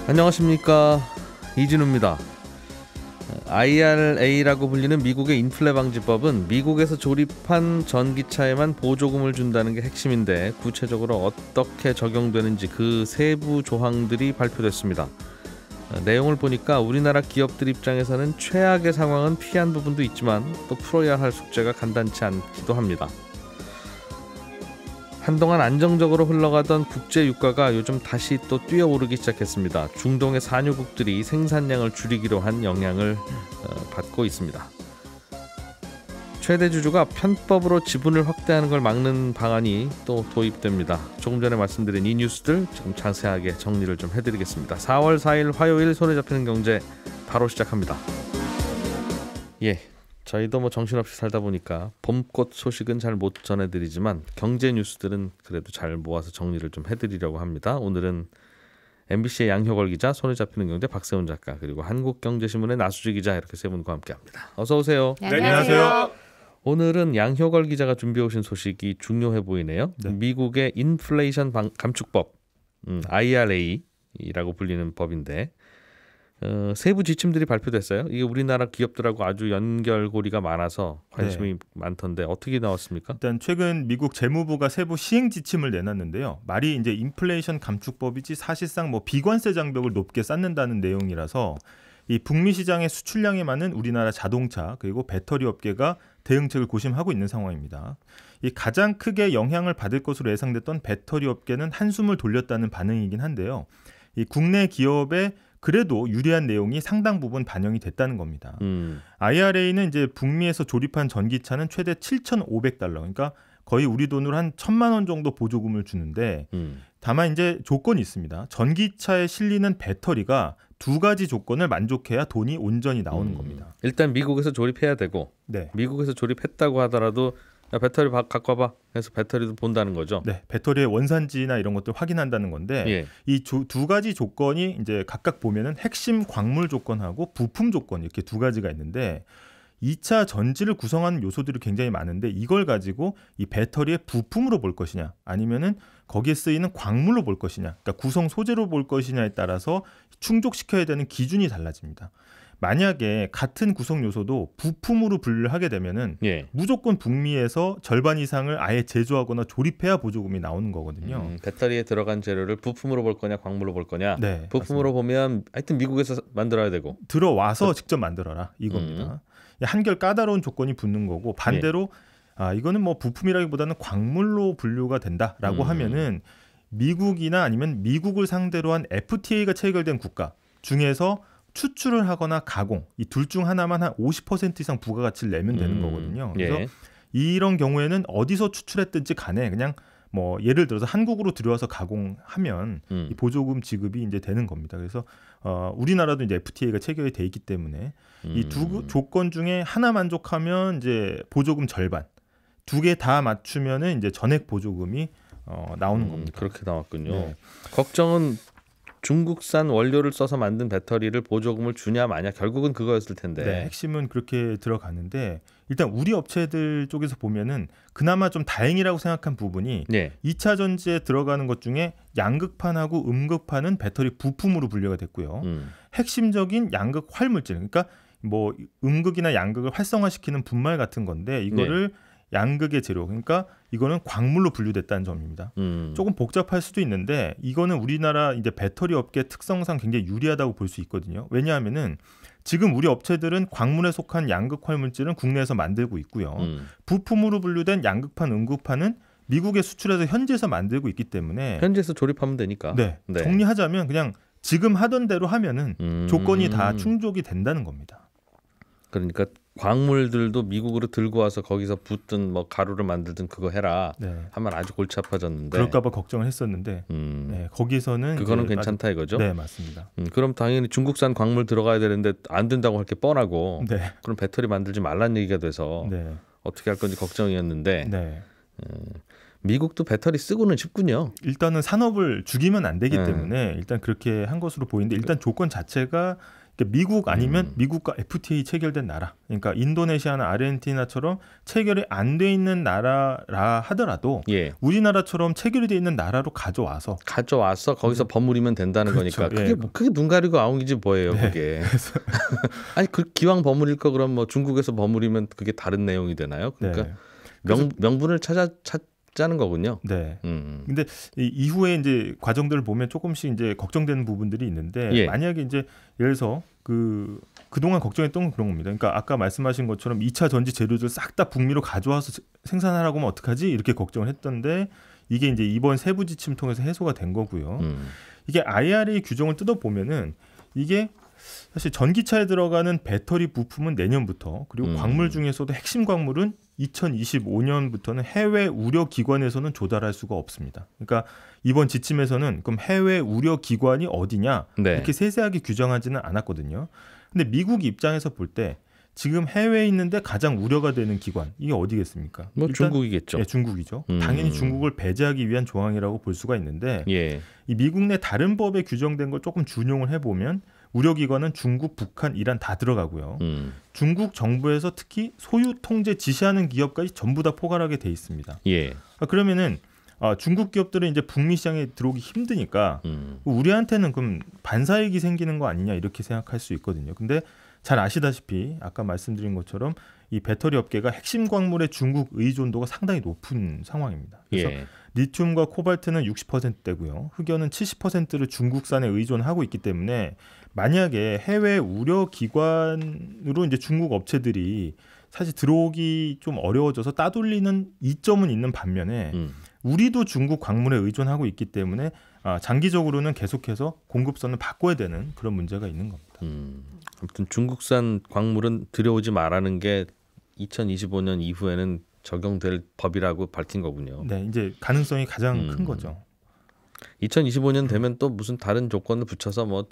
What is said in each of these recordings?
안녕하십니까, 이진우입니다. IRA라고 불리는 미국의 인플레 방지법은 미국에서 조립한 전기차에만 보조금을 준다는 게 핵심인데, 구체적으로 어떻게 적용되는지 그 세부 조항들이 발표됐습니다. 내용을 보니까 우리나라 기업들 입장에서는 최악의 상황은 피한 부분도 있지만 또 풀어야 할 숙제가 간단치 않기도 합니다. 한동안 안정적으로 흘러가던 국제 유가가 요즘 다시 또 뛰어오르기 시작했습니다. 중동의 산유국들이 생산량을 줄이기로 한 영향을 받고 있습니다. 최대 주주가 편법으로 지분을 확대하는 걸 막는 방안이 또 도입됩니다. 조금 전에 말씀드린 이 뉴스들 조금 자세하게 정리를 좀 해드리겠습니다. 4월 4일 화요일 손에 잡히는 경제 바로 시작합니다. 저희도 정신없이 살다 보니까 봄꽃 소식은 잘 못 전해드리지만 경제 뉴스들은 그래도 잘 모아서 정리를 좀 해드리려고 합니다. 오늘은 MBC의 양효걸 기자, 손에 잡히는 경제 박세훈 작가, 그리고 한국경제신문의 나수지 기자, 이렇게 세 분과 함께합니다. 어서 오세요. 네, 안녕하세요. 오늘은 양효걸 기자가 준비해 오신 소식이 중요해 보이네요. 네. 미국의 인플레이션 감축법, IRA라고 불리는 법인데 세부 지침들이 발표됐어요. 이게 우리나라 기업들하고 아주 연결고리가 많아서 관심이 많던데 어떻게 나왔습니까? 일단 최근 미국 재무부가 세부 시행 지침을 내놨는데요. 말이 이제 인플레이션 감축법이지 사실상 비관세 장벽을 높게 쌓는다는 내용이라서 이 북미 시장의 수출량이 많은 우리나라 자동차 그리고 배터리 업계가 대응책을 고심하고 있는 상황입니다. 이 가장 크게 영향을 받을 것으로 예상됐던 배터리 업계는 한숨을 돌렸다는 반응이긴 한데요. 이 국내 기업의 그래도 유리한 내용이 상당 부분 반영이 됐다는 겁니다. IRA는 이제 북미에서 조립한 전기차는 최대 7,500달러, 그러니까 거의 우리 돈으로 한 1,000만 원 정도 보조금을 주는데 다만 이제 조건이 있습니다. 전기차에 실리는 배터리가 두 가지 조건을 만족해야 돈이 온전히 나오는 겁니다. 일단 미국에서 조립해야 되고, 미국에서 조립했다고 하더라도 야, 배터리 갖고 와봐 해서 배터리도 본다는 거죠. 네, 배터리의 원산지나 이런 것들 확인한다는 건데 이 두 가지 조건이 이제 각각 보면은 핵심 광물 조건하고 부품 조건 이렇게 두 가지가 있는데 2차 전지를 구성하는 요소들이 굉장히 많은데 이걸 가지고 이 배터리의 부품으로 볼 것이냐 아니면은 거기에 쓰이는 광물로 볼 것이냐, 그러니까 구성 소재로 볼 것이냐에 따라서 충족시켜야 되는 기준이 달라집니다. 만약에 같은 구성 요소도 부품으로 분류를 하게 되면은 무조건 북미에서 절반 이상을 아예 제조하거나 조립해야 보조금이 나오는 거거든요. 배터리에 들어간 재료를 부품으로 볼 거냐 광물로 볼 거냐. 부품으로 맞습니다. 보면 하여튼 미국에서 만들어야 되고 들어와서 직접 만들어라 이겁니다. 한결 까다로운 조건이 붙는 거고 반대로 이거는 부품이라기보다는 광물로 분류가 된다라고 하면은 미국이나 아니면 미국을 상대로 한 FTA가 체결된 국가 중에서 추출을 하거나 가공 이 둘 중 하나만 한 50% 이상 부가가치를 내면 되는 거거든요. 그래서 이런 경우에는 어디서 추출했든지 간에 그냥 예를 들어서 한국으로 들여와서 가공하면 이 보조금 지급이 이제 되는 겁니다. 그래서 우리나라도 이제 FTA가 체결이 돼 있기 때문에 이 두 조건 중에 하나 만족하면 이제 보조금 절반, 두 개 다 맞추면은 이제 전액 보조금이 나오는 겁니다. 그렇게 나왔군요. 걱정은 중국산 원료를 써서 만든 배터리를 보조금을 주냐 마냐, 결국은 그거였을 텐데. 핵심은 그렇게 들어가는데 일단 우리 업체들 쪽에서 보면은 그나마 좀 다행이라고 생각한 부분이 2차 전지에 들어가는 것 중에 양극판하고 음극판은 배터리 부품으로 분류가 됐고요. 핵심적인 양극 활물질, 그러니까 음극이나 양극을 활성화시키는 분말 같은 건데 이거를 양극의 재료, 그러니까 이거는 광물로 분류됐다는 점입니다. 조금 복잡할 수도 있는데 이거는 우리나라 이제 배터리 업계 특성상 굉장히 유리하다고 볼 수 있거든요. 왜냐하면은 지금 우리 업체들은 광물에 속한 양극 활물질은 국내에서 만들고 있고요. 부품으로 분류된 양극판, 음극판은 미국에 수출해서 현지에서 만들고 있기 때문에 현지에서 조립하면 되니까. 정리하자면 그냥 지금 하던 대로 하면은 조건이 다 충족이 된다는 겁니다. 그러니까 광물들도 미국으로 들고 와서 거기서 붓든 가루를 만들든 그거 해라 하면 아주 골치 아파졌는데, 그럴까봐 걱정을 했었는데 거기서는 그거는 괜찮다 이거죠? 네, 맞습니다. 그럼 당연히 중국산 광물 들어가야 되는데 안 된다고 할 게 뻔하고 그럼 배터리 만들지 말란 얘기가 돼서 어떻게 할 건지 걱정이었는데 미국도 배터리 쓰고는 싶군요. 일단은 산업을 죽이면 안 되기 때문에 일단 그렇게 한 것으로 보이는데 일단 조건 자체가 그러니까 미국 아니면 미국과 FTA 체결된 나라. 그러니까 인도네시아나 아르헨티나처럼 체결이 안 돼 있는 나라라 하더라도 예. 우리나라처럼 체결이 돼 있는 나라로 가져와서 거기서 버무리면 된다는 그렇죠. 거니까 예. 그게 눈 가리고 아웅이지 뭐예요, 네. 그게. 아니 기왕 버무릴 거 그럼 뭐 중국에서 버무리면 그게 다른 내용이 되나요? 그러니까 네. 명분을 찾자는 거군요. 네. 근데 이후에 이제 과정들을 보면 조금씩 이제 걱정되는 부분들이 있는데 예. 만약에 이제 예를 들어서 그동안 걱정했던 건 그런 겁니다. 그러니까 아까 말씀하신 것처럼 2차 전지 재료들 싹 다 북미로 가져와서 생산하라고 하면 어떡하지? 이렇게 걱정을 했던데 이게 이제 이번 세부 지침 통해서 해소가 된 거고요. 이게 IRA 규정을 뜯어보면은 이게 사실 전기차에 들어가는 배터리 부품은 내년부터 그리고 광물 중에서도 핵심 광물은 2025년부터는 해외 우려 기관에서는 조달할 수가 없습니다. 그러니까 이번 지침에서는 그럼 해외 우려 기관이 어디냐 네. 이렇게 세세하게 규정하지는 않았거든요. 근데 미국 입장에서 볼 때 지금 해외에 있는데 가장 우려가 되는 기관 이게 어디겠습니까? 뭐 일단, 중국이겠죠. 예, 중국이죠. 당연히 중국을 배제하기 위한 조항이라고 볼 수가 있는데 예. 이 미국 내 다른 법에 규정된 걸 조금 준용을 해보면 우려기관은 중국, 북한, 이란 다 들어가고요. 중국 정부에서 특히 소유 통제 지시하는 기업까지 전부 다 포괄하게 돼 있습니다. 예. 그러면은 중국 기업들은 이제 북미 시장에 들어오기 힘드니까 우리한테는 그럼 반사이익이 생기는 거 아니냐 이렇게 생각할 수 있거든요. 근데 잘 아시다시피 아까 말씀드린 것처럼 이 배터리 업계가 핵심 광물의 중국 의존도가 상당히 높은 상황입니다. 그래서 예. 리튬과 코발트는 60%대고요. 흑연은 70%를 중국산에 의존하고 있기 때문에 만약에 해외 우려 기관으로 이제 중국 업체들이 사실 들어오기 좀 어려워져서 따돌리는 이점은 있는 반면에 우리도 중국 광물에 의존하고 있기 때문에 장기적으로는 계속해서 공급선을 바꿔야 되는 그런 문제가 있는 겁니다. 아무튼 중국산 광물은 들여오지 말라는 게 2025년 이후에는 적용될 법이라고 밝힌 거군요. 네, 이제 가능성이 가장 큰 거죠. 2025년 되면 또 무슨 다른 조건을 붙여서 뭐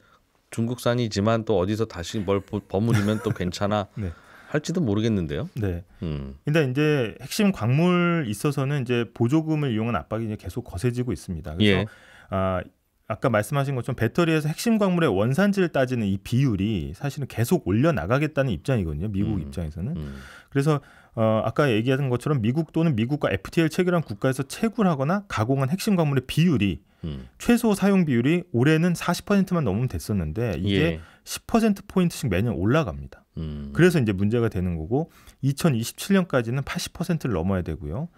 중국산이지만 또 어디서 다시 뭘 버무리면 또 괜찮아 네. 할지도 모르겠는데요. 네. 근데 이제 핵심 광물 있어서는 이제 보조금을 이용한 압박이 이제 계속 거세지고 있습니다. 그래서 예. 아까 말씀하신 것처럼 배터리에서 핵심 광물의 원산지를 따지는 이 비율이 사실은 계속 올려 나가겠다는 입장이거든요. 미국 입장에서는. 그래서 아까 얘기한 것처럼 미국 또는 미국과 FTA를 체결한 국가에서 채굴하거나 가공한 핵심 광물의 비율이 최소 사용 비율이 올해는 40%만 넘으면 됐었는데 이게 예. 10%포인트씩 매년 올라갑니다. 그래서 이제 문제가 되는 거고 2027년까지는 80%를 넘어야 되고요.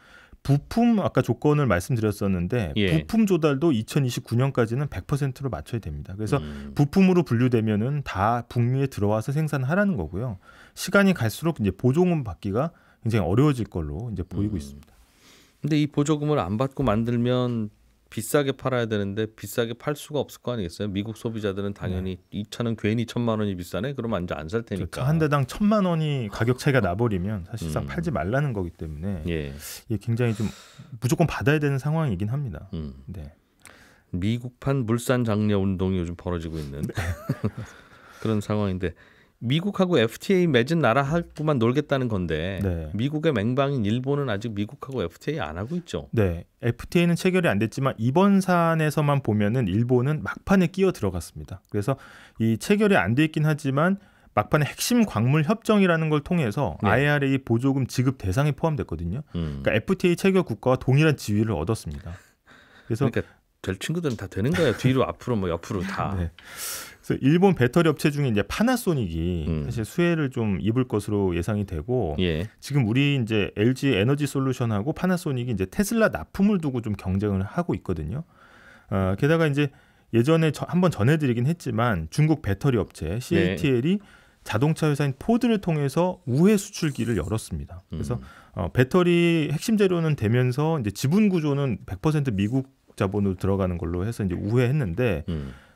부품 아까 조건을 말씀드렸었는데 예. 부품 조달도 2029년까지는 100%로 맞춰야 됩니다. 그래서 부품으로 분류되면은 다 북미에 들어와서 생산하라는 거고요. 시간이 갈수록 이제 보조금 받기가 굉장히 어려워질 걸로 이제 보이고 있습니다. 근데 이 보조금을 안 받고 만들면 비싸게 팔아야 되는데 비싸게 팔 수가 없을 거 아니겠어요? 미국 소비자들은 당연히 이 차는 괜히 1,000만 원이 비싸네. 그러면 안 살 테니까. 한 대당 1,000만 원이 가격 차이가 나버리면 사실상 팔지 말라는 거기 때문에 예. 이게 굉장히 좀 무조건 받아야 되는 상황이긴 합니다. 네. 미국판 물산 장려 운동이 요즘 벌어지고 있는 그런 상황인데 미국하고 FTA 맺은 나라하고만 놀겠다는 건데 네. 미국의 맹방인 일본은 아직 미국하고 FTA 안 하고 있죠. 네, FTA는 체결이 안 됐지만 이번 사안에서만 보면은 일본은 막판에 끼어 들어갔습니다. 그래서 이 체결이 안 돼 있긴 하지만 막판에 핵심 광물 협정이라는 걸 통해서 네. IRA 보조금 지급 대상에 포함됐거든요. 그러니까 FTA 체결 국가와 동일한 지위를 얻었습니다. 그래서 그러니까 될 친구들은 다 되는 거예요. 뒤로 앞으로 뭐 옆으로 다. 네. 그래서 일본 배터리 업체 중에 이제 파나소닉이 사실 수혜를 좀 입을 것으로 예상이 되고 예. 지금 우리 이제 LG 에너지 솔루션하고 파나소닉이 이제 테슬라 납품을 두고 좀 경쟁을 하고 있거든요. 게다가 이제 예전에 한번 전해드리긴 했지만 중국 배터리 업체 CATL이 자동차 회사인 포드를 통해서 우회 수출기를 열었습니다. 그래서 배터리 핵심 재료는 되면서 이제 지분 구조는 100% 미국 자본으로 들어가는 걸로 해서 이제 우회했는데.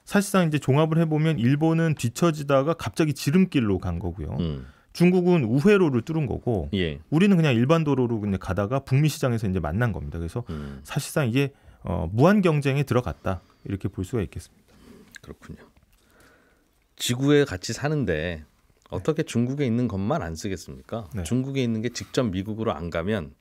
사실상 이제 종합을 해보면 일본은 뒤처지다가 갑자기 지름길로 간 거고요. 중국은 우회로를 뚫은 거고 예. 우리는 그냥 일반 도로로 그냥 가다가 북미 시장에서 이제 만난 겁니다. 그래서 사실상 이게 무한 경쟁에 들어갔다 이렇게 볼 수가 있겠습니다. 그렇군요. 지구에 같이 사는데 어떻게 중국에 있는 것만 안 쓰겠습니까? 네. 중국에 있는 게 직접 미국으로 안 가면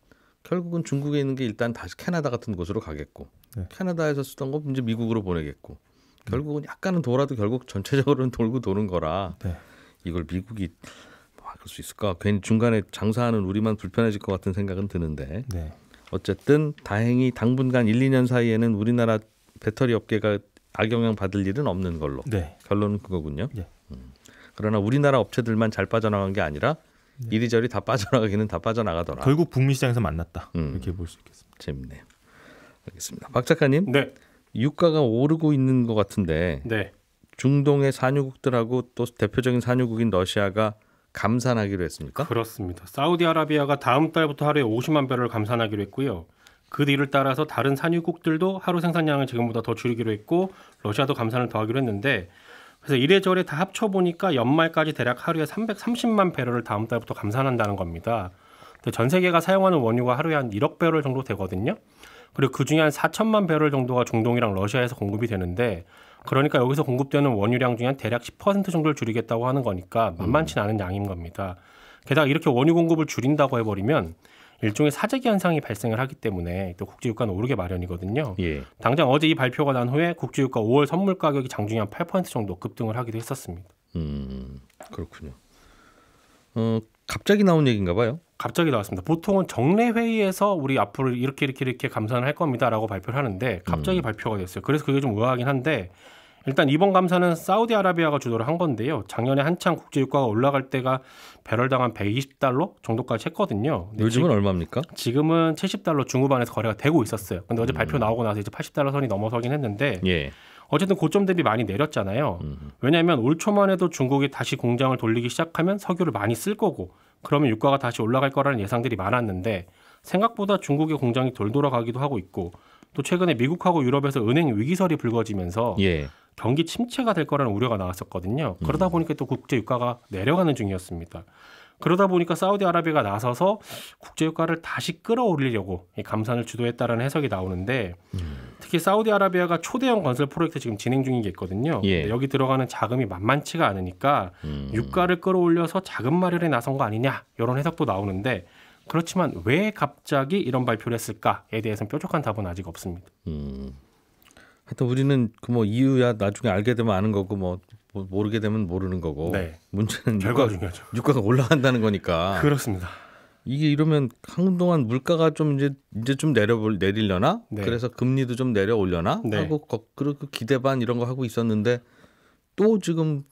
결국은 중국에 있는 게 일단 다시 캐나다 같은 곳으로 가겠고 네. 캐나다에서 쓰던 거 이제 미국으로 보내겠고 결국은 약간은 돌아도 결국 전체적으로는 돌고 도는 거라 네. 이걸 미국이 막을 수 있을까? 괜히 중간에 장사하는 우리만 불편해질 것 같은 생각은 드는데 네. 어쨌든 다행히 당분간 1, 2년 사이에는 우리나라 배터리 업계가 악영향 받을 일은 없는 걸로 네. 결론은 그거군요. 네. 그러나 우리나라 업체들만 잘 빠져나간 게 아니라 네. 이리저리 다 빠져나가기는 다 빠져나가더라. 결국 북미 시장에서 만났다. 이렇게 볼 수 있겠습니다. 재밌네요. 알겠습니다. 박 작가님, 네, 유가가 오르고 있는 것 같은데 네, 중동의 산유국들하고 또 대표적인 산유국인 러시아가 감산하기로 했습니까? 그렇습니다. 사우디아라비아가 다음 달부터 하루에 50만 배럴을 감산하기로 했고요. 그 뒤를 따라서 다른 산유국들도 하루 생산량을 지금보다 더 줄이기로 했고 러시아도 감산을 더하기로 했는데 그래서 이래저래 다 합쳐보니까 연말까지 대략 하루에 330만 배럴을 다음 달부터 감산한다는 겁니다. 근데 전 세계가 사용하는 원유가 하루에 한 1억 배럴 정도 되거든요. 그리고 그중에 한 4천만 배럴 정도가 중동이랑 러시아에서 공급이 되는데 그러니까 여기서 공급되는 원유량 중에 한 대략 10% 정도를 줄이겠다고 하는 거니까 만만치 않은 양인 겁니다. 게다가 이렇게 원유 공급을 줄인다고 해버리면 일종의 사재기 현상이 발생을 하기 때문에 또 국제유가는 오르게 마련이거든요. 예. 당장 어제 이 발표가 난 후에 국제유가 5월 선물 가격이 장중에 한 8% 정도 급등을 하기도 했었습니다. 그렇군요. 갑자기 나온 얘기인가 봐요. 갑자기 나왔습니다. 보통은 정례 회의에서 우리 앞으로 이렇게 감산을 할 겁니다라고 발표를 하는데 갑자기 발표가 됐어요. 그래서 그게 좀 의아하긴 한데 일단 이번 감산은 사우디아라비아가 주도를 한 건데요. 작년에 한창 국제유가가 올라갈 때가 배럴당 한 120달러 정도까지 했거든요. 근데 요즘은 얼마입니까? 지금은 70달러 중후반에서 거래가 되고 있었어요. 근데 어제 발표 나오고 나서 이제 80달러 선이 넘어서긴 했는데 예. 어쨌든 고점 대비 많이 내렸잖아요. 왜냐하면 올 초만 해도 중국이 다시 공장을 돌리기 시작하면 석유를 많이 쓸 거고 그러면 유가가 다시 올라갈 거라는 예상들이 많았는데 생각보다 중국의 공장이 덜 돌아가기도 하고 있고 또 최근에 미국하고 유럽에서 은행 위기설이 불거지면서 예. 경기 침체가 될 거라는 우려가 나왔었거든요. 그러다 보니까 또 국제 유가가 내려가는 중이었습니다. 그러다 보니까 사우디아라비아가 나서서 국제 유가를 다시 끌어올리려고 이 감산을 주도했다라는 해석이 나오는데 특히 사우디아라비아가 초대형 건설 프로젝트 지금 진행 중인 게 있거든요. 예. 근데 여기 들어가는 자금이 만만치가 않으니까 유가를 끌어올려서 자금 마련에 나선 거 아니냐 이런 해석도 나오는데 그렇지만 왜 갑자기 이런 발표를 했을까에 대해서는 뾰족한 답은 아직 없습니다. 하여튼 우리는 그 뭐 이유야 나중에 알게 되면 아는 거고 뭐 모르게 되면 모르는 거고 네. 문제는 결과가 중요하죠. 유가가 올라간다는 거니까 그렇습니다. 이게 이러면 한동안 물가가 좀 이제 좀 내리려나 네. 그래서 금리도 좀 내려 올려나 네. 하고 그 기대 반 이런 거 하고 있었는데 또 지금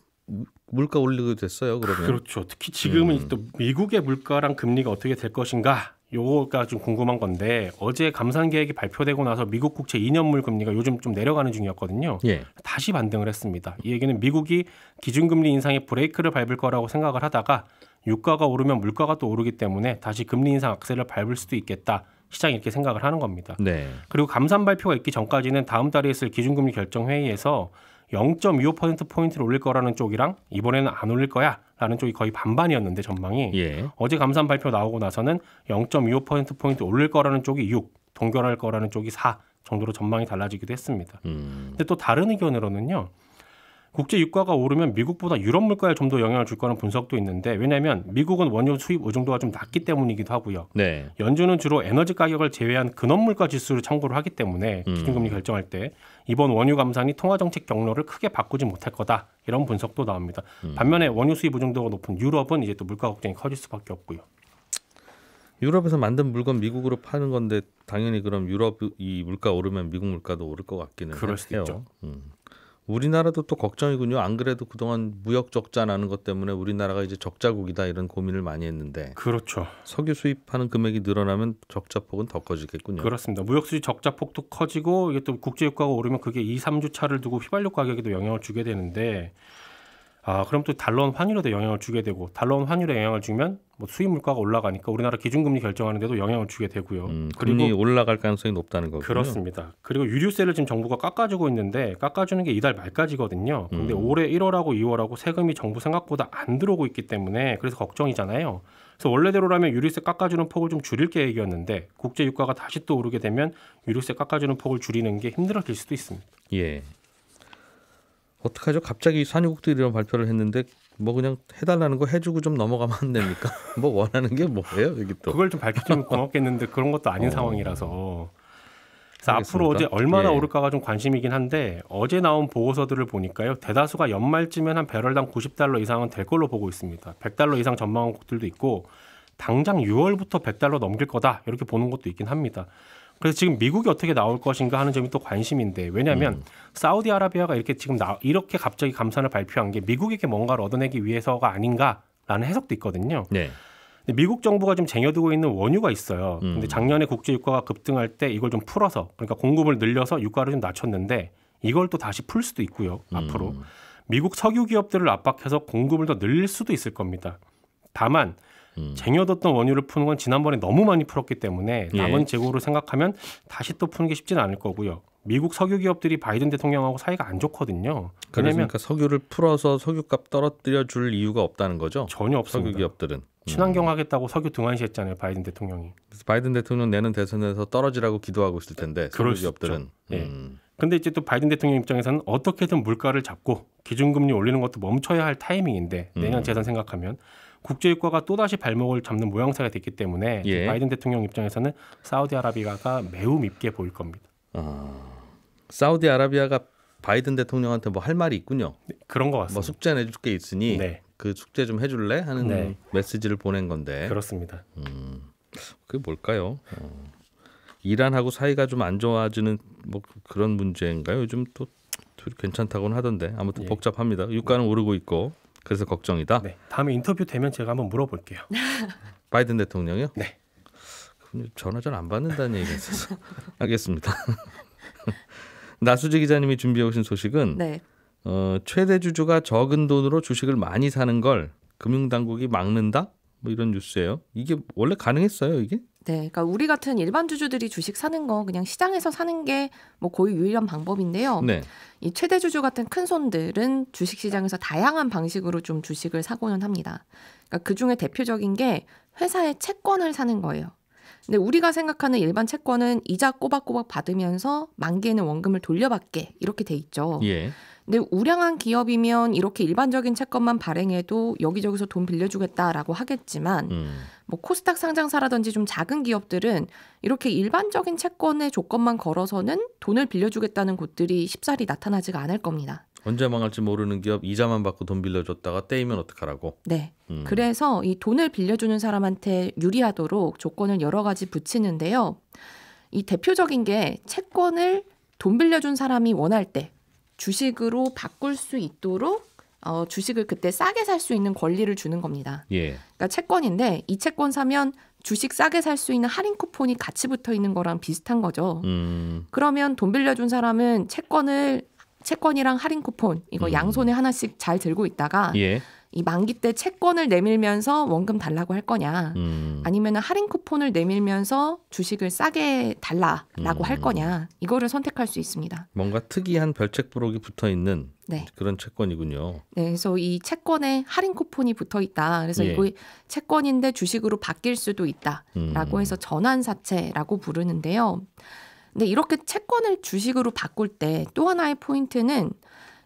물가 올리게 됐어요. 그러면 그렇죠. 특히 지금은 또 미국의 물가랑 금리가 어떻게 될 것인가 요거가 좀 궁금한 건데 어제 감산 계획이 발표되고 나서 미국 국채 2년물 금리가 요즘 좀 내려가는 중이었거든요. 예. 다시 반등을 했습니다. 이 얘기는 미국이 기준금리 인상에 브레이크를 밟을 거라고 생각을 하다가 유가가 오르면 물가가 또 오르기 때문에 다시 금리 인상 악셀을 밟을 수도 있겠다. 시장이 이렇게 생각을 하는 겁니다. 네. 그리고 감산 발표가 있기 전까지는 다음 달에 있을 기준금리 결정 회의에서 0.25%포인트를 올릴 거라는 쪽이랑 이번에는 안 올릴 거야라는 쪽이 거의 반반이었는데 전망이 예. 어제 감산 발표 나오고 나서는 0.25%포인트 올릴 거라는 쪽이 6, 동결할 거라는 쪽이 4 정도로 전망이 달라지기도 했습니다. 근데 또 다른 의견으로는요. 국제 유가가 오르면 미국보다 유럽 물가에 좀 더 영향을 줄 거라는 분석도 있는데 왜냐하면 미국은 원유 수입 의존도가 좀 낮기 때문이기도 하고요. 네. 연준은 주로 에너지 가격을 제외한 근원 물가 지수를 참고를 하기 때문에 기준금리 결정할 때 이번 원유 감산이 통화 정책 경로를 크게 바꾸지 못할 거다 이런 분석도 나옵니다. 반면에 원유 수입 의존도가 높은 유럽은 이제 또 물가 걱정이 커질 수밖에 없고요. 유럽에서 만든 물건 미국으로 파는 건데 당연히 그럼 유럽 이 물가 오르면 미국 물가도 오를 것 같기는 그럴 수도 해요. 있죠. 우리나라도 또 걱정이군요. 안 그래도 그동안 무역 적자 나는 것 때문에 우리나라가 이제 적자국이다 이런 고민을 많이 했는데 그렇죠. 석유 수입하는 금액이 늘어나면 적자폭은 더 커지겠군요. 그렇습니다. 무역 수지 적자 폭도 커지고 이게 또 국제 유가가 오르면 그게 2, 3주 차를 두고 휘발유 가격에도 영향을 주게 되는데 그럼 또 달러원 환율에도 영향을 주게 되고 달러원 환율에 영향을 주면 뭐 수입 물가가 올라가니까 우리나라 기준금리 결정하는데도 영향을 주게 되고요. 금리 그리고 올라갈 가능성이 높다는 거군요. 그렇습니다. 그리고 유류세를 지금 정부가 깎아주고 있는데 깎아주는 게 이달 말까지거든요. 근데 올해 1월하고 2월하고 세금이 정부 생각보다 안 들어오고 있기 때문에 그래서 걱정이잖아요. 그래서 원래대로라면 유류세 깎아주는 폭을 좀 줄일 계획이었는데 국제 유가가 다시 또 오르게 되면 유류세 깎아주는 폭을 줄이는 게 힘들어질 수도 있습니다. 예. 어떡하죠? 갑자기 산유국들이 이런 발표를 했는데 뭐 그냥 해달라는 거 해주고 좀 넘어가면 안 됩니까? 뭐 원하는 게 뭐예요? 여기 또. 그걸 좀 밝혀주면 고맙겠는데 그런 것도 아닌 상황이라서 그래서 앞으로 어제 얼마나 예. 오를까가 좀 관심이긴 한데 어제 나온 보고서들을 보니까요. 대다수가 연말쯤엔 한 배럴당 $90 이상은 될 걸로 보고 있습니다. $100 이상 전망한 곳들도 있고 당장 6월부터 $100 넘길 거다 이렇게 보는 것도 있긴 합니다. 그래서 지금 미국이 어떻게 나올 것인가 하는 점이 또 관심인데 왜냐하면 사우디아라비아가 이렇게 지금 이렇게 갑자기 감산을 발표한 게 미국에게 뭔가를 얻어내기 위해서가 아닌가라는 해석도 있거든요. 네. 근데 미국 정부가 좀 쟁여두고 있는 원유가 있어요. 근데 작년에 국제 유가가 급등할 때 이걸 좀 풀어서 그러니까 공급을 늘려서 유가를 좀 낮췄는데 이걸 또 다시 풀 수도 있고요. 앞으로 미국 석유 기업들을 압박해서 공급을 더 늘릴 수도 있을 겁니다. 다만 쟁여뒀던 원유를 푸는 건 지난번에 너무 많이 풀었기 때문에 남은 재고를 생각하면 다시 또 푸는 게 쉽지는 않을 거고요. 미국 석유 기업들이 바이든 대통령하고 사이가 안 좋거든요. 왜냐하면 그러니까 석유를 풀어서 석유값 떨어뜨려 줄 이유가 없다는 거죠. 전혀 없습니다. 석유 기업들은. 친환경 하겠다고 석유 등한시했잖아요. 바이든 대통령이. 그래서 바이든 대통령 내년 대선에서 떨어지라고 기도하고 있을 텐데 그럴 석유 수 기업들은. 있죠. 예. 근데 이제 또 바이든 대통령 입장에서는 어떻게든 물가를 잡고 기준금리 올리는 것도 멈춰야 할 타이밍인데 내년 재선 생각하면 국제유가가 또다시 발목을 잡는 모양새가 됐기 때문에 예. 바이든 대통령 입장에서는 사우디아라비아가 매우 밉게 보일 겁니다. 사우디아라비아가 바이든 대통령한테 뭐 할 말이 있군요. 네, 그런 것 같습니다. 뭐 숙제 내줄 게 있으니 네. 그 숙제 좀 해줄래 하는 네. 메시지를 보낸 건데 그렇습니다. 그게 뭘까요? 이란하고 사이가 좀 안 좋아지는 뭐 그런 문제인가요? 요즘 또 둘이 괜찮다고는 하던데 아무튼 예. 복잡합니다. 유가는 오르고 있고 그래서 걱정이다. 네. 다음에 인터뷰 되면 제가 한번 물어볼게요. 바이든 대통령이요? 네. 전화 잘 안 받는다는 얘기가 있어서 알겠습니다. 나수지 기자님이 준비해 오신 소식은 네. 최대 주주가 적은 돈으로 주식을 많이 사는 걸 금융당국이 막는다? 뭐 이런 뉴스예요. 이게 원래 가능했어요, 이게? 네, 그러니까 우리 같은 일반 주주들이 주식 사는 거 그냥 시장에서 사는 게 뭐 거의 유일한 방법인데요. 네. 이 최대 주주 같은 큰 손들은 주식 시장에서 다양한 방식으로 좀 주식을 사고는 합니다. 그러니까 그 중에 대표적인 게 회사의 채권을 사는 거예요. 근데 우리가 생각하는 일반 채권은 이자 꼬박꼬박 받으면서 만기에는 원금을 돌려받게 이렇게 돼 있죠. 예. 근데 우량한 기업이면 이렇게 일반적인 채권만 발행해도 여기저기서 돈 빌려주겠다라고 하겠지만 뭐 코스닥 상장사라든지 좀 작은 기업들은 이렇게 일반적인 채권의 조건만 걸어서는 돈을 빌려주겠다는 곳들이 쉽사리 나타나지가 않을 겁니다. 언제 망할지 모르는 기업 이자만 받고 돈 빌려줬다가 떼이면 어떡하라고. 네. 그래서 이 돈을 빌려주는 사람한테 유리하도록 조건을 여러 가지 붙이는데요. 이 대표적인 게 채권을 돈 빌려준 사람이 원할 때 주식으로 바꿀 수 있도록 주식을 그때 싸게 살 수 있는 권리를 주는 겁니다. 예. 그러니까 채권인데 이 채권 사면 주식 싸게 살 수 있는 할인 쿠폰이 같이 붙어 있는 거랑 비슷한 거죠. 그러면 돈 빌려준 사람은 채권이랑 할인 쿠폰 이거 양손에 하나씩 잘 들고 있다가 예. 이 만기 때 채권을 내밀면서 원금 달라고 할 거냐 아니면 할인 쿠폰을 내밀면서 주식을 싸게 달라라고 할 거냐 이거를 선택할 수 있습니다. 뭔가 특이한 별책 부록이 붙어 있는 네. 그런 채권이군요. 네, 그래서 이 채권에 할인 쿠폰이 붙어 있다. 그래서 예. 이거 채권인데 주식으로 바뀔 수도 있다라고 해서 전환사채라고 부르는데요. 근데 이렇게 채권을 주식으로 바꿀 때 또 하나의 포인트는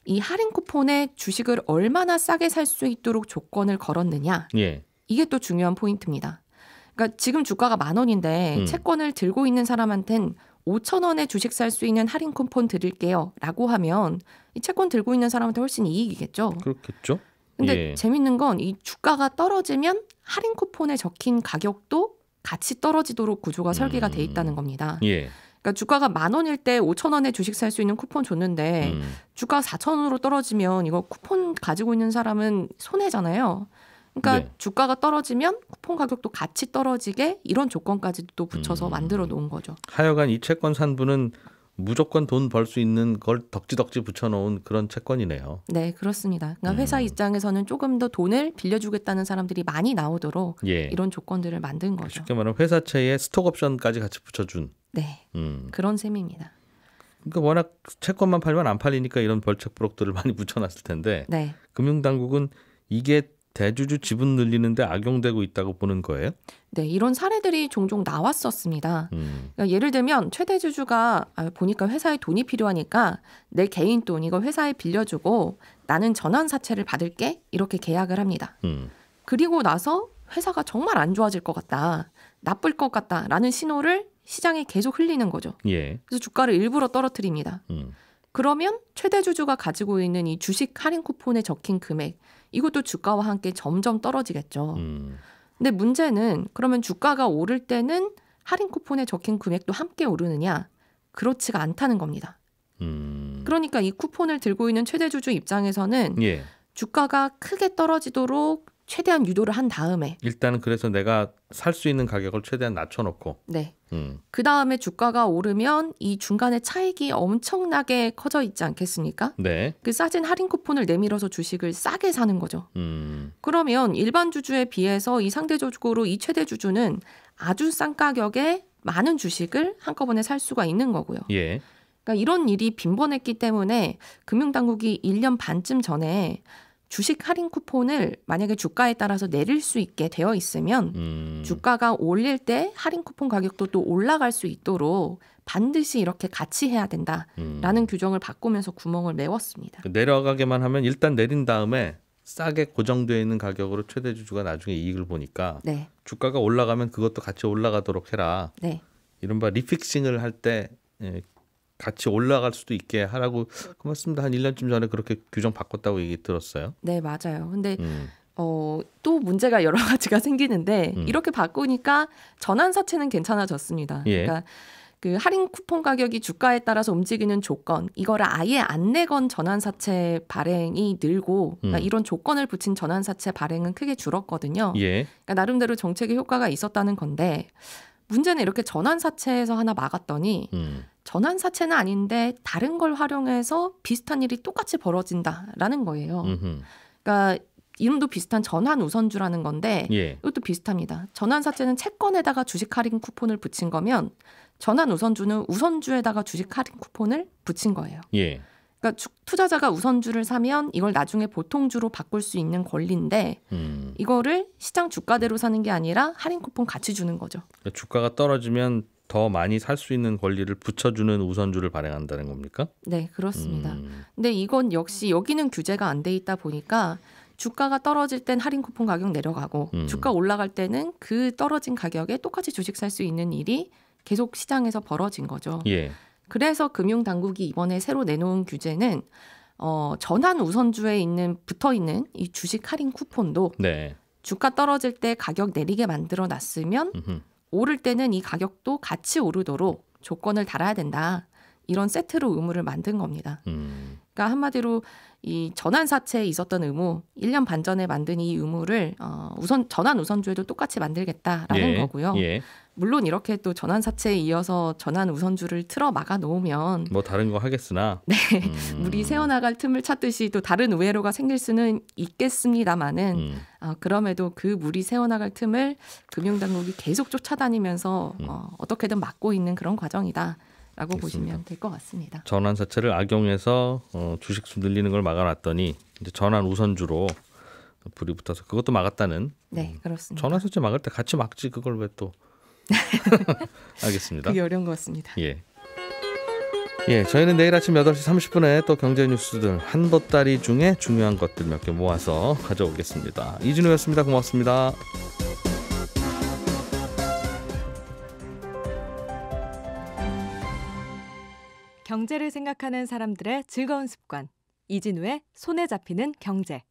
이 할인 쿠폰에 주식을 얼마나 싸게 살 수 있도록 조건을 걸었느냐. 예. 이게 또 중요한 포인트입니다. 그러니까 지금 주가가 10,000원인데 채권을 들고 있는 사람한텐 5,000원에 주식 살 수 있는 할인 쿠폰 드릴게요 라고 하면 이 채권 들고 있는 사람한테 훨씬 이익이겠죠. 그렇겠죠. 근데 예. 재밌는 건 이 주가가 떨어지면 할인 쿠폰에 적힌 가격도 같이 떨어지도록 구조가 설계가 돼 있다는 겁니다. 예. 그러니까 주가가 10,000원일 때 5,000원에 주식 살 수 있는 쿠폰 줬는데 주가 4,000원으로 떨어지면 이거 쿠폰 가지고 있는 사람은 손해잖아요. 그러니까 네. 주가가 떨어지면 쿠폰 가격도 같이 떨어지게 이런 조건까지 또 붙여서 만들어 놓은 거죠. 하여간 이 채권 산부는 무조건 돈 벌 수 있는 걸 덕지덕지 붙여놓은 그런 채권이네요. 네, 그렇습니다. 그러니까 회사 입장에서는 조금 더 돈을 빌려주겠다는 사람들이 많이 나오도록 예. 이런 조건들을 만든 거죠. 쉽게 말하면 회사채에 스톡옵션까지 같이 붙여준. 네, 음. 그런 셈입니다. 그러니까 워낙 채권만 팔면 안 팔리니까 이런 벌책 부록들을 많이 붙여놨을 텐데 네. 금융당국은 이게 대주주 지분 늘리는데 악용되고 있다고 보는 거예요? 네, 이런 사례들이 종종 나왔었습니다. 그러니까 예를 들면 최대 주주가 보니까 회사에 돈이 필요하니까 내 개인 돈 이거 회사에 빌려주고 나는 전환사채를 받을게 이렇게 계약을 합니다. 그리고 나서 회사가 정말 안 좋아질 것 같다, 나쁠 것 같다라는 신호를 시장에 계속 흘리는 거죠. 예. 그래서 주가를 일부러 떨어뜨립니다. 음. 그러면 최대 주주가 가지고 있는 이 주식 할인 쿠폰에 적힌 금액, 이것도 주가와 함께 점점 떨어지겠죠. 근데 문제는 그러면 주가가 오를 때는 할인 쿠폰에 적힌 금액도 함께 오르느냐? 그렇지가 않다는 겁니다. 그러니까 이 쿠폰을 들고 있는 최대 주주 입장에서는 예. 주가가 크게 떨어지도록 최대한 유도를 한 다음에 일단은 그래서 내가 살 수 있는 가격을 최대한 낮춰놓고. 네. 그 다음에 주가가 오르면 이 중간에 차익이 엄청나게 커져 있지 않겠습니까? 네. 그 싸진 할인 쿠폰을 내밀어서 주식을 싸게 사는 거죠. 그러면 일반 주주에 비해서 이 상대적으로 이 최대 주주는 아주 싼 가격에 많은 주식을 한꺼번에 살 수가 있는 거고요. 예. 그러니까 이런 일이 빈번했기 때문에 금융당국이 1년 반쯤 전에 주식 할인 쿠폰을 만약에 주가에 따라서 내릴 수 있게 되어 있으면 주가가 올릴 때 할인 쿠폰 가격도 또 올라갈 수 있도록 반드시 이렇게 같이 해야 된다라는 규정을 바꾸면서 구멍을 메웠습니다. 내려가게만 하면 일단 내린 다음에 싸게 고정되어 있는 가격으로 최대 주주가 나중에 이익을 보니까 네. 주가가 올라가면 그것도 같이 올라가도록 해라. 네. 이른바 리픽싱을 할 때 같이 올라갈 수도 있게 하라고 고맙습니다. 한 1년쯤 전에 그렇게 규정 바꿨다고 얘기 들었어요. 네, 맞아요. 근데 또 문제가 여러 가지가 생기는데 이렇게 바꾸니까 전환사채는 괜찮아졌습니다. 예. 그러니까 그 할인 쿠폰 가격이 주가에 따라서 움직이는 조건, 이거를 아예 안 내건 전환사채 발행이 늘고 그러니까 이런 조건을 붙인 전환사채 발행은 크게 줄었거든요. 예. 그러니까 나름대로 정책의 효과가 있었다는 건데 문제는 이렇게 전환사채에서 하나 막았더니 전환사채는 아닌데 다른 걸 활용해서 비슷한 일이 똑같이 벌어진다라는 거예요. 그러니까 이름도 비슷한 전환우선주라는 건데 예. 이것도 비슷합니다. 전환사채는 채권에다가 주식 할인 쿠폰을 붙인 거면 전환우선주는 우선주에다가 주식 할인 쿠폰을 붙인 거예요. 예. 그러니까 투자자가 우선주를 사면 이걸 나중에 보통주로 바꿀 수 있는 권리인데 이거를 시장 주가대로 사는 게 아니라 할인 쿠폰 같이 주는 거죠. 그러니까 주가가 떨어지면 더 많이 살 수 있는 권리를 붙여주는 우선주를 발행한다는 겁니까? 네, 그렇습니다. 근데 이건 역시 여기는 규제가 안 돼 있다 보니까 주가가 떨어질 땐 할인 쿠폰 가격 내려가고 주가 올라갈 때는 그 떨어진 가격에 똑같이 주식 살 수 있는 일이 계속 시장에서 벌어진 거죠. 예. 그래서 금융당국이 이번에 새로 내놓은 규제는 전환 우선주에 붙어 있는 이 주식 할인 쿠폰도 네. 주가 떨어질 때 가격 내리게 만들어 놨으면 오를 때는 이 가격도 같이 오르도록 조건을 달아야 된다. 이런 세트로 의무를 만든 겁니다. 그러니까 한마디로 이 전환사채에 있었던 의무, 1년 반 전에 만든 이 의무를 전환 우선주에도 똑같이 만들겠다라는 거고요. 예. 물론 이렇게 또 전환사채에 이어서 전환 우선주를 틀어 막아 놓으면 뭐 다른 거 하겠으나 물이 새어나갈 틈을 찾듯이 또 다른 우회로가 생길 수는 있겠습니다마는 그럼에도 그 물이 새어나갈 틈을 금융당국이 계속 쫓아다니면서 어떻게든 막고 있는 그런 과정이다. 라고 보시면 될 것 같습니다. 전환사채를 악용해서 주식수 늘리는 걸 막아놨더니 이제 전환 우선주로 불이 붙어서 그것도 막았다는. 네, 그렇습니다. 전환사채 막을 때 같이 막지 그걸 왜 또. 알겠습니다. 그게 어려운 것 같습니다. 예. 예, 저희는 내일 아침 8시 30분에 또 경제 뉴스들 한 보따리 중에 중요한 것들 몇 개 모아서 가져오겠습니다. 이진우였습니다. 고맙습니다. 경제를 생각하는 사람들의 즐거운 습관. 이진우의 손에 잡히는 경제.